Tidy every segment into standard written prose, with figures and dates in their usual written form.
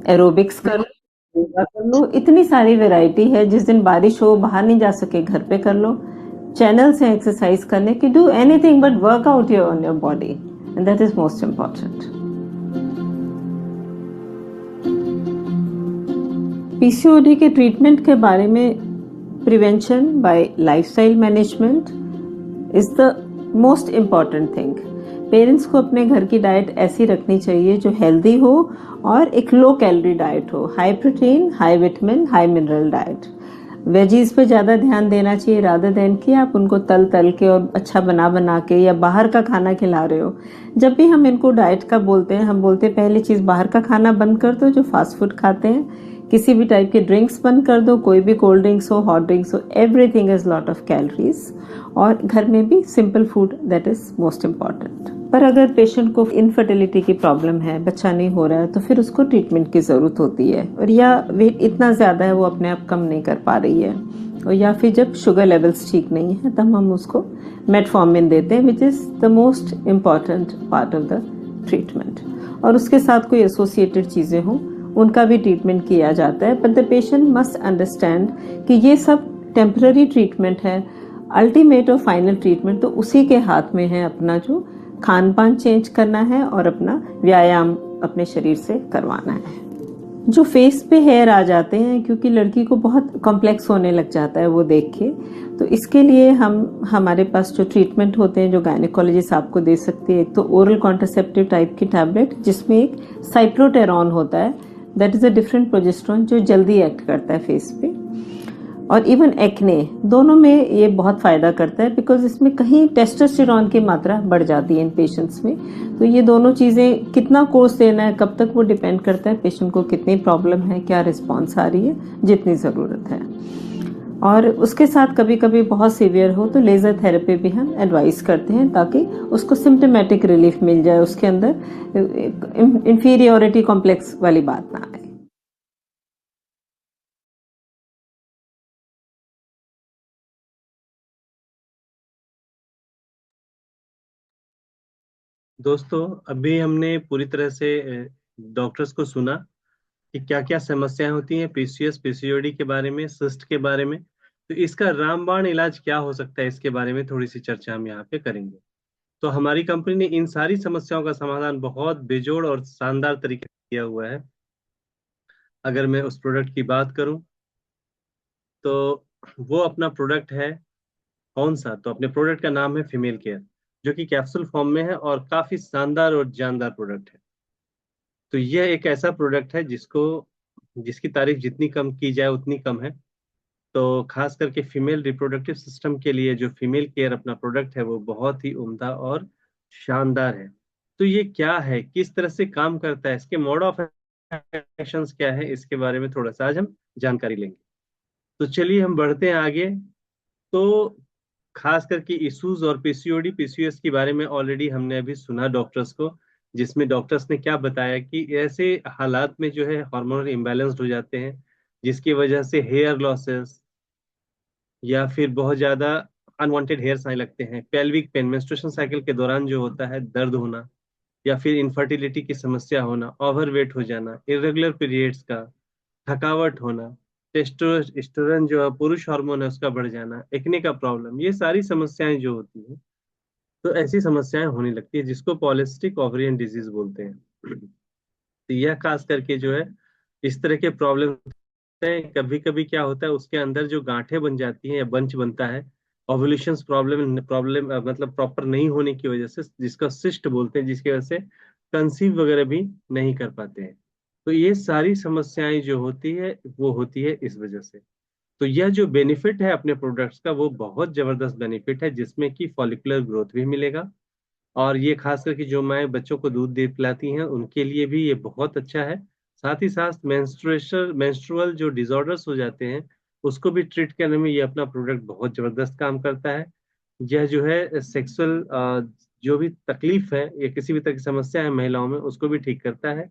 Aerobics कर लो, योगा कर लो, इतनी सारी वैरायटी है। जिस दिन बारिश हो, बाहर नहीं जा सके, घर पे कर लो। चैनल्स हैं एक्सरसाइज करने की। Do anything but work out your own your body, and that is most important. PCOD के ट्रीटमेंट के बारे में, prevention by lifestyle management is the most important thing. Parents को अपने घर की डाइट ऐसी रखनी चाहिए जो हेल्दी हो और एक लो कैलोरी डाइट हो, high protein, high vitamin, high mineral diet. Veggies पे ज़्यादा ध्यान देना चाहिए रादर देन कि आप उनको तल तल के और अच्छा बना बना के या बाहर का खाना खिला रहे हो। जब भी हम इनको डाइट का बोलते हैं, हम बोलते हैं पहली चीज़ बाहर का खाना बंद कर दो, जो फास्ट फूड खाते हैं। किसी भी टाइप के ड्रिंक्स बंद कर दो, कोई भी कोल्ड ड्रिंक्स हो, हॉट ड्रिंक्स हो, everything is lot of calories. और घर में भी simple food, that is most important. पर अगर पेशेंट को इनफर्टिलिटी की प्रॉब्लम है, बच्चा नहीं हो रहा है, तो फिर उसको ट्रीटमेंट की ज़रूरत होती है। और या वेट इतना ज़्यादा है वो अपने आप कम नहीं कर पा रही है, और या फिर जब शुगर लेवल्स ठीक नहीं है, तब हम उसको मेटफॉर्मिन देते हैं, which is the most important part of the treatment. और उसके साथ कोई एसोसिएटेड चीज़ें हों, उनका भी ट्रीटमेंट किया जाता है। But the patient must understand कि ये सब टेम्पररी ट्रीटमेंट है। अल्टीमेट और फाइनल ट्रीटमेंट तो उसी के हाथ में है, अपना जो खान पान चेंज करना है और अपना व्यायाम अपने शरीर से करवाना है। जो फेस पे हेयर आ जाते हैं, क्योंकि लड़की को बहुत कॉम्प्लेक्स होने लग जाता है वो देख के, तो इसके लिए हमारे पास जो ट्रीटमेंट होते हैं जो गायनेकोलॉजिस्ट आपको दे सकती है, एक तो ओरल कॉन्ट्रासेप्टिव टाइप की टैबलेट जिसमें एक साइक्लोटेरॉन होता है, that is a different progesterone जो जल्दी एक्ट करता है फेस पे। और इवन एक्ने, दोनों में ये बहुत फायदा करता है, बिकॉज इसमें कहीं टेस्टोस्टेरोन की मात्रा बढ़ जाती है इन पेशेंट्स में। तो ये दोनों चीज़ें, कितना कोर्स देना है, कब तक, वो डिपेंड करता है पेशेंट को कितनी प्रॉब्लम है, क्या रिस्पॉन्स आ रही है, जितनी ज़रूरत है। और उसके साथ कभी कभी बहुत सीवियर हो तो लेज़र थेरेपी भी हम एडवाइस करते हैं, ताकि उसको सिम्टोमेटिक रिलीफ मिल जाए, उसके अंदर इंफीरियोरिटी कॉम्प्लेक्स वाली बात ना आए। दोस्तों, अभी हमने पूरी तरह से डॉक्टर्स को सुना कि क्या क्या समस्याएं होती हैं पीसीएस पीसीओडी के बारे में, सिस्ट के बारे में। तो इसका रामबाण इलाज क्या हो सकता है, इसके बारे में थोड़ी सी चर्चा हम यहाँ पे करेंगे। तो हमारी कंपनी ने इन सारी समस्याओं का समाधान बहुत बेजोड़ और शानदार तरीके से किया हुआ है। अगर मैं उस प्रोडक्ट की बात करूं तो वो अपना प्रोडक्ट है कौन सा, तो अपने प्रोडक्ट का नाम है फीमेल केयर, जो कि कैप्सूल फॉर्म में है और काफी शानदार और जानदार प्रोडक्ट है। तो यह एक ऐसा प्रोडक्ट है जिसकी तारीफ जितनी कम की जाए उतनी कम है। तो खास करके फीमेल रिप्रोडक्टिव सिस्टम के लिए जो फीमेल केयर अपना प्रोडक्ट है वो बहुत ही उम्दा और शानदार है। तो ये क्या है, किस तरह से काम करता है, इसके मोड ऑफ एक्शंस क्या है, इसके बारे में थोड़ा सा आज हम जानकारी लेंगे। तो चलिए हम बढ़ते हैं आगे। तो खास करके इश्यूज और पीसीओडी पीसीओएस के बारे में ऑलरेडी हमने अभी सुना डॉक्टर्स को, जिसमें डॉक्टर्स ने क्या बताया कि ऐसे हालात में जो है हार्मोनल इम्बैलेंस्ड हो जाते हैं, जिसकी वजह से हेयर लॉसेस या फिर बहुत ज्यादा अनवांटेड हेयर्स आने लगते हैं, पेल्विक पेन मेंस्ट्रुएशन साइकिल के दौरान जो होता है दर्द होना, या फिर इनफर्टिलिटी की समस्या होना, ओवरवेट हो जाना, इरेगुलर पीरियड्स का, थकावट होना, टेस्टोस्टेरोन जो है पुरुष हार्मोन है उसका बढ़ जाना, एक्ने का प्रॉब्लम, ये सारी समस्याएं जो होती हैं, तो ऐसी समस्याएं होने लगती है जिसको पॉलिसिस्टिक ओवरियन डिजीज बोलते हैं। तो यह खास करके जो है इस तरह के प्रॉब्लम होते हैं। कभी कभी क्या होता है, उसके अंदर जो गांठें बन जाती हैं या बंच बनता है, ओवुलेशन प्रॉब्लम प्रॉब्लम मतलब प्रॉपर नहीं होने की वजह से, जिसका सिस्ट बोलते हैं, जिसकी वजह से कंसीव वगैरह भी नहीं कर पाते हैं। तो ये सारी समस्याएं जो होती है वो होती है इस वजह से। तो यह जो बेनिफिट है अपने प्रोडक्ट्स का वो बहुत जबरदस्त बेनिफिट है, जिसमें कि फॉलिकुलर ग्रोथ भी मिलेगा। और ये खास करके जो माएँ बच्चों को दूध दे पिलाती हैं उनके लिए भी ये बहुत अच्छा है। साथ ही साथ मेंस्ट्रुअल जो डिसऑर्डर्स हो जाते हैं उसको भी ट्रीट करने में ये अपना प्रोडक्ट बहुत जबरदस्त काम करता है। यह जो है सेक्सुअल जो भी तकलीफ है या किसी भी तरह की समस्या है महिलाओं में, उसको भी ठीक करता है,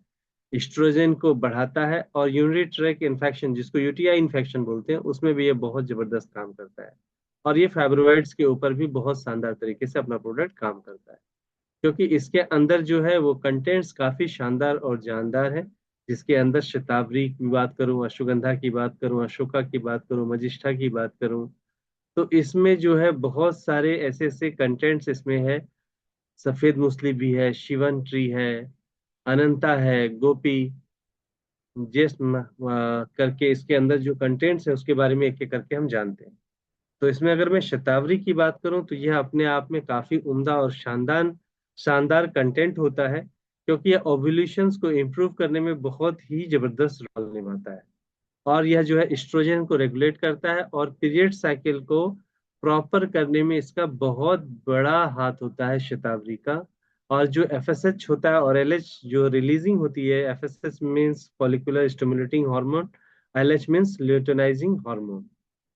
एस्ट्रोजन को बढ़ाता है, और यूरिनरी ट्रैक इन्फेक्शन जिसको यूटीआई इन्फेक्शन बोलते हैं उसमें भी ये बहुत जबरदस्त काम करता है। और ये फाइब्रोइड्स के ऊपर भी बहुत शानदार तरीके से अपना प्रोडक्ट काम करता है, क्योंकि इसके अंदर जो है वो कंटेंट्स काफी शानदार और जानदार है। जिसके अंदर शतावरी की बात करूं, अश्वगंधा की बात करूं, अशोका की बात करूं, मजिष्ठा की बात करूं, तो इसमें जो है बहुत सारे ऐसे ऐसे कंटेंट्स इसमें है। सफेद मूसली भी है, शिवन ट्री है, अनंता है, गोपी, करके इसके अंदर जो कंटेंट्स है उसके बारे में एक एक करके हम जानते हैं। तो इसमें अगर मैं शतावरी की बात करूं तो यह अपने आप में काफी उम्दा और शानदार शानदार कंटेंट होता है, क्योंकि यह ओव्यूलेशंस को इम्प्रूव करने में बहुत ही जबरदस्त रोल निभाता है। और यह जो है एस्ट्रोजन को रेगुलेट करता है, और पीरियड साइकिल को प्रॉपर करने में इसका बहुत बड़ा हाथ होता है शतावरी का। और जो एफएसएच होता है और एलएच जो रिलीजिंग होती है, FSH means follicular stimulating hormone, LH means luteinizing hormone.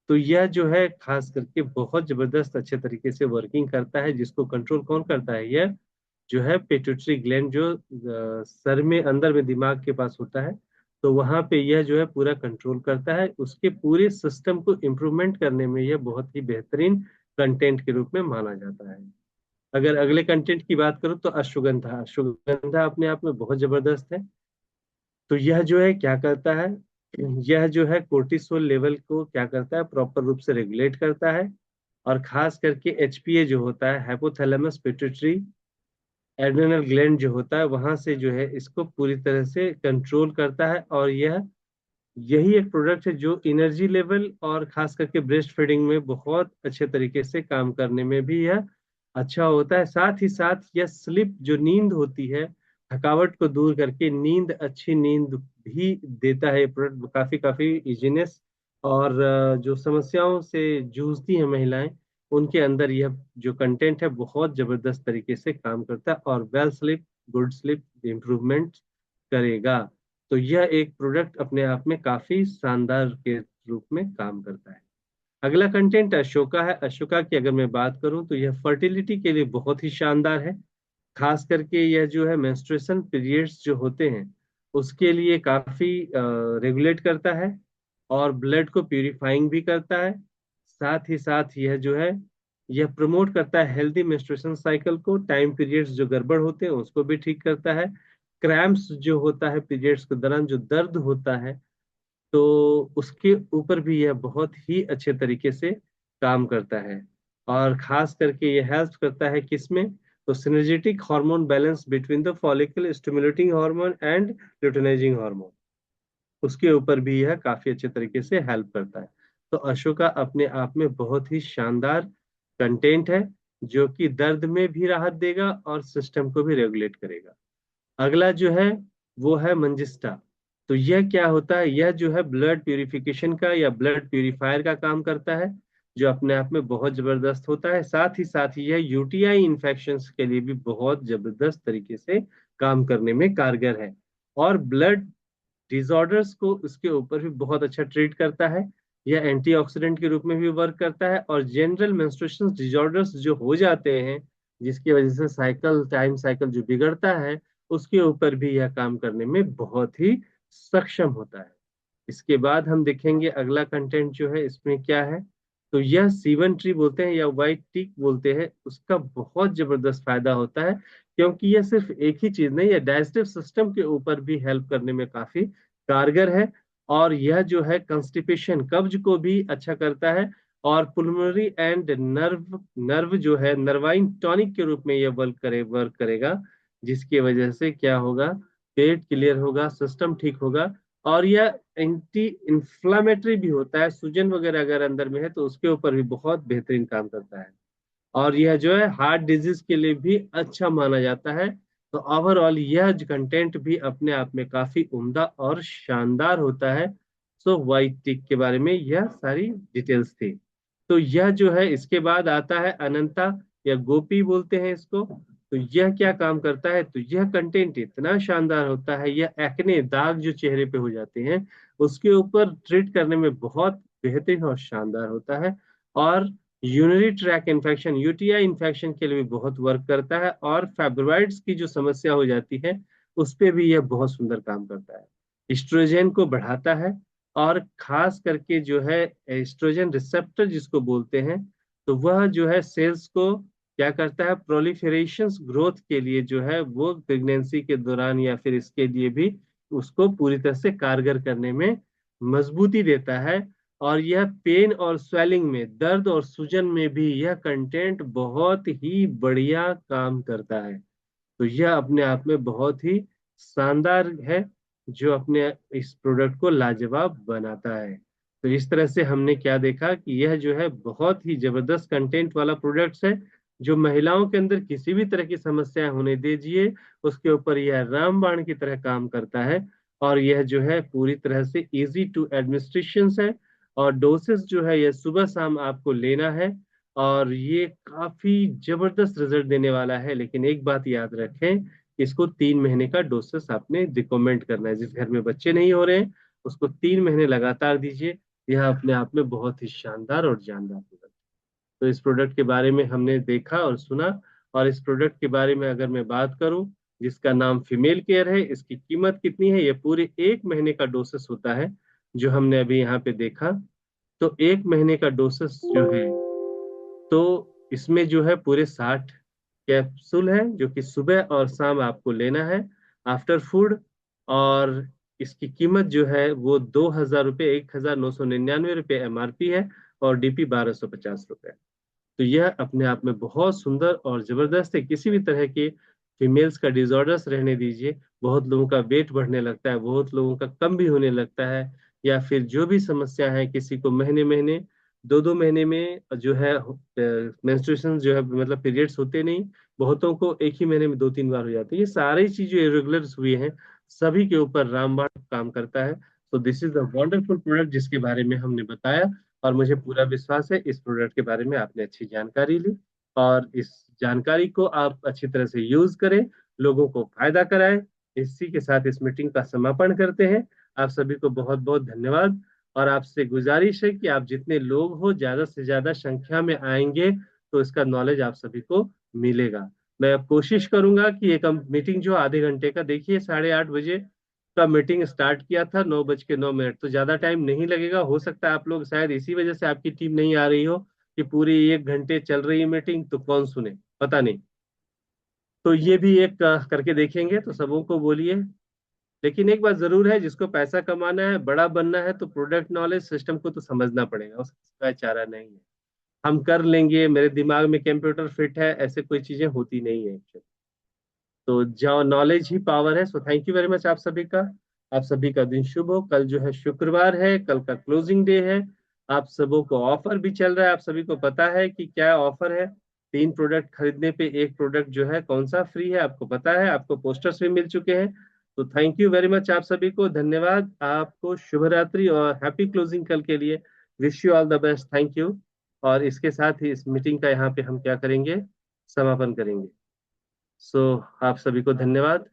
तो यह जो है खास करके बहुत जबरदस्त अच्छे तरीके से वर्किंग करता है, जिसको कंट्रोल कौन करता है? यह जो है पिट्यूटरी ग्लैंड, जो सर में अंदर में दिमाग के पास होता है, तो वहां पे यह जो है पूरा कंट्रोल करता है। उसके पूरे सिस्टम को इम्प्रूवमेंट करने में यह बहुत ही बेहतरीन कंटेंट के रूप में माना जाता है। अगर अगले कंटेंट की बात करूं तो अश्वगंधा, अश्वगंधा अपने आप में बहुत जबरदस्त है। तो यह जो है क्या करता है, यह जो है कोर्टिसोल लेवल को क्या करता है, प्रॉपर रूप से रेगुलेट करता है। और खास करके एचपीए जो होता है, हाइपोथैलेमस पिट्यूटरी एड्रेनल ग्लैंड जो होता है, वहां से जो है इसको पूरी तरह से कंट्रोल करता है। और यही एक प्रोडक्ट है जो एनर्जी लेवल और खास करके ब्रेस्ट फीडिंग में बहुत अच्छे तरीके से काम करने में भी यह अच्छा होता है। साथ ही साथ यह स्लिप जो नींद होती है, थकावट को दूर करके नींद, अच्छी नींद भी देता है ये प्रोडक्ट। काफी काफी इजीनेस और जो समस्याओं से जूझती हैं महिलाएं, उनके अंदर यह जो कंटेंट है बहुत जबरदस्त तरीके से काम करता है, और well slip, good slip improvement करेगा। तो यह एक प्रोडक्ट अपने आप में काफी शानदार के रूप में काम करता है। अगला कंटेंट अशोका है। अशोका की अगर मैं बात करूं तो यह फर्टिलिटी के लिए बहुत ही शानदार है। खास करके यह जो है मेंस्ट्रुएशन पीरियड्स जो होते हैं उसके लिए काफी रेगुलेट करता है, और ब्लड को प्यूरिफाइंग भी करता है। साथ ही साथ यह जो है यह प्रमोट करता है हेल्दी मेंस्ट्रुएशन साइकिल को, टाइम पीरियड्स जो गड़बड़ होते हैं उसको भी ठीक करता है। क्रैम्प्स जो होता है पीरियड्स के दौरान जो दर्द होता है, तो उसके ऊपर भी यह बहुत ही अच्छे तरीके से काम करता है। और खास करके यह हेल्प करता है किसमें? तो synergetic hormone balance between the follicle stimulating hormone and luteinizing hormone, उसके ऊपर भी यह काफी अच्छे तरीके से हेल्प करता है। तो अशोका अपने आप में बहुत ही शानदार कंटेंट है, जो कि दर्द में भी राहत देगा और सिस्टम को भी रेगुलेट करेगा। अगला जो है वो है मंजिस्टा। तो यह क्या होता है? यह जो है ब्लड प्यूरिफिकेशन का या ब्लड प्यूरिफायर का काम करता है, जो अपने आप में बहुत जबरदस्त होता है। साथ ही यह यूटीआई इन्फेक्शंस के लिए भी बहुत जबरदस्त तरीके से काम करने में कारगर है। और ब्लड डिसऑर्डर्स को उसके ऊपर भी बहुत अच्छा ट्रीट करता है। यह एंटीऑक्सीडेंट के रूप में भी वर्क करता है। और जनरल मेंस्ट्रुएशन डिसऑर्डर्स जो हो जाते हैं, जिसकी वजह से साइकिल, टाइम साइकिल जो बिगड़ता है, उसके ऊपर भी यह काम करने में बहुत ही सक्षम होता है। इसके बाद हम देखेंगे अगला कंटेंट जो है इसमें क्या है। तो यह सीवन ट्री बोलते हैं या व्हाइट टीक बोलते हैं, उसका बहुत जबरदस्त फायदा होता है, क्योंकि यह सिर्फ एक ही चीज नहीं, यह डाइजेस्टिव सिस्टम के ऊपर भी हेल्प करने में काफी कारगर है। और यह जो है कंस्टिपेशन, कब्ज को भी अच्छा करता है। और पुल्मोनरी एंड नर्व नर्व जो है नर्वाइन टॉनिक के रूप में यह वर्क करेगा, जिसकी वजह से क्या होगा, पेट क्लियर होगा, सिस्टम ठीक होगा। और यह एंटी इंफ्लामेटरी भी होता है, सूजन वगैरह अगर अंदर में है तो उसके ऊपर भी बहुत बेहतरीन काम करता है। और यह जो है हार्ट डिजीज के लिए भी अच्छा माना जाता है। तो ओवरऑल यह कंटेंट भी अपने आप में काफी उम्दा और शानदार होता है। सो व्हाइट टिक के बारे में यह सारी डिटेल्स थी। तो यह जो है इसके बाद आता है अनंता या गोपी बोलते हैं इसको। तो यह क्या काम करता है? तो यह कंटेंट इतना शानदार होता है, यह एक्ने, दाग जो चेहरे पे हो जाते हैं उसके ऊपर ट्रीट करने में बहुत बेहतरीन और शानदार होता है। और urinary track infection, UTI infection के लिए भी बहुत वर्क करता है। और फाइब्रॉइड्स की जो समस्या हो जाती है उस पे भी यह बहुत सुंदर काम करता है। एस्ट्रोजन को बढ़ाता है। और खास करके जो है एस्ट्रोजन रिसेप्टर जिसको बोलते हैं, तो वह जो है सेल्स को क्या करता है, प्रोलिफरेशन ग्रोथ के लिए जो है वो प्रेगनेंसी के दौरान या फिर इसके लिए भी उसको पूरी तरह से कारगर करने में मजबूती देता है। और यह पेन और स्वेलिंग में, दर्द और सूजन में भी यह कंटेंट बहुत ही बढ़िया काम करता है। तो यह अपने आप में बहुत ही शानदार है, जो अपने इस प्रोडक्ट को लाजवाब बनाता है। तो इस तरह से हमने क्या देखा कि यह जो है बहुत ही जबरदस्त कंटेंट वाला प्रोडक्ट्स है, जो महिलाओं के अंदर किसी भी तरह की समस्या होने दीजिए, उसके ऊपर यह रामबाण की तरह काम करता है। और यह जो है पूरी तरह से इजी टू एडमिनिस्ट्रेशन है, और डोसेस जो है यह सुबह शाम आपको लेना है। और ये काफी जबरदस्त रिजल्ट देने वाला है। लेकिन एक बात याद रखें, इसको 3 महीने का डोसेस आपने रिकमेंड करना है। जिस घर में बच्चे नहीं हो रहे हैं, उसको 3 महीने लगातार दीजिए। यह अपने आप में बहुत ही शानदार और जानदार प्रोडक्ट। तो इस प्रोडक्ट के बारे में हमने देखा और सुना। और इस प्रोडक्ट के बारे में अगर मैं बात करूं, जिसका नाम फीमेल केयर है, इसकी कीमत कितनी है? ये पूरे 1 महीने का डोसेस होता है, जो हमने अभी यहाँ पे देखा। तो 1 महीने का डोसेस जो है, तो इसमें जो है पूरे 60 कैप्सूल है, जो कि सुबह और शाम आपको लेना है आफ्टर फूड। और इसकी कीमत जो है वो 2,000 रुपये, 1,999 रुपये MRP है। और DP 1,250 रुपये। तो यह अपने आप में बहुत सुंदर और जबरदस्त है। किसी भी तरह के फीमेल्स का डिसऑर्डर्स रहने दीजिए, बहुत लोगों का वेट बढ़ने लगता है, बहुत लोगों का कम भी होने लगता है, या फिर जो भी समस्या है, किसी को महीने महीने, 2-2 महीने में जो है मेंस्ट्रुएशन जो है, मतलब पीरियड्स होते नहीं, बहुतों को एक ही महीने में 2-3 बार हो जाते हैं। ये सारी चीजें इरेगुलर हुई हैं, सभी के ऊपर रामबाण काम करता है। तो this is the wonderful product जिसके बारे में हमने बताया। और मुझे पूरा विश्वास है इस प्रोडक्ट के बारे में आपने अच्छी जानकारी ली, और इस जानकारी को आप अच्छी तरह से यूज करें, लोगों को फायदा कराएं। इसी के साथ इस मीटिंग का समापन करते हैं। आप सभी को बहुत बहुत धन्यवाद। और आपसे गुजारिश है कि आप जितने लोग हो, ज्यादा से ज्यादा संख्या में आएंगे, तो इसका नॉलेज आप सभी को मिलेगा। मैं अब कोशिश करूंगा कि एक मीटिंग जो आधे घंटे का, देखिए 8:30 बजे का मीटिंग स्टार्ट किया था, 9:09, तो ज्यादा टाइम नहीं लगेगा। हो सकता है आप लोग शायद इसी वजह से आपकी टीम नहीं आ रही हो, कि पूरी 1 घंटे चल रही है मीटिंग, तो कौन सुने, पता नहीं। तो ये भी एक करके देखेंगे, तो सबों को बोलिए। लेकिन एक बात जरूर है, जिसको पैसा कमाना है, बड़ा बनना है, तो प्रोडक्ट नॉलेज सिस्टम को तो समझना पड़ेगा, उसका चारा नहीं है। हम कर लेंगे, मेरे दिमाग में कंप्यूटर फिट है, ऐसे कोई चीजें होती नहीं है। तो जो नॉलेज ही पावर है। So thank you very much आप सभी का। आप सभी का दिन शुभ हो। कल जो है शुक्रवार है, कल का क्लोजिंग डे है। आप सबों को ऑफर भी चल रहा है, आप सभी को पता है कि क्या ऑफर है। 3 प्रोडक्ट खरीदने पे एक प्रोडक्ट जो है कौन सा फ्री है, आपको पता है, आपको पोस्टर्स भी मिल चुके हैं। तो थैंक यू वेरी मच आप सभी को, धन्यवाद आपको, शुभ रात्रि और हैप्पी क्लोजिंग कल के लिए। Wish you all the best, thank you. और इसके साथ ही इस मीटिंग का यहाँ पे हम क्या करेंगे, समापन करेंगे। सो आप सभी को धन्यवाद।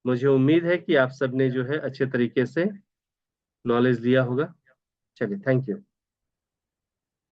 मुझे उम्मीद है कि आप सबने जो है अच्छे तरीके से नॉलेज लिया होगा। चलिए, थैंक यू।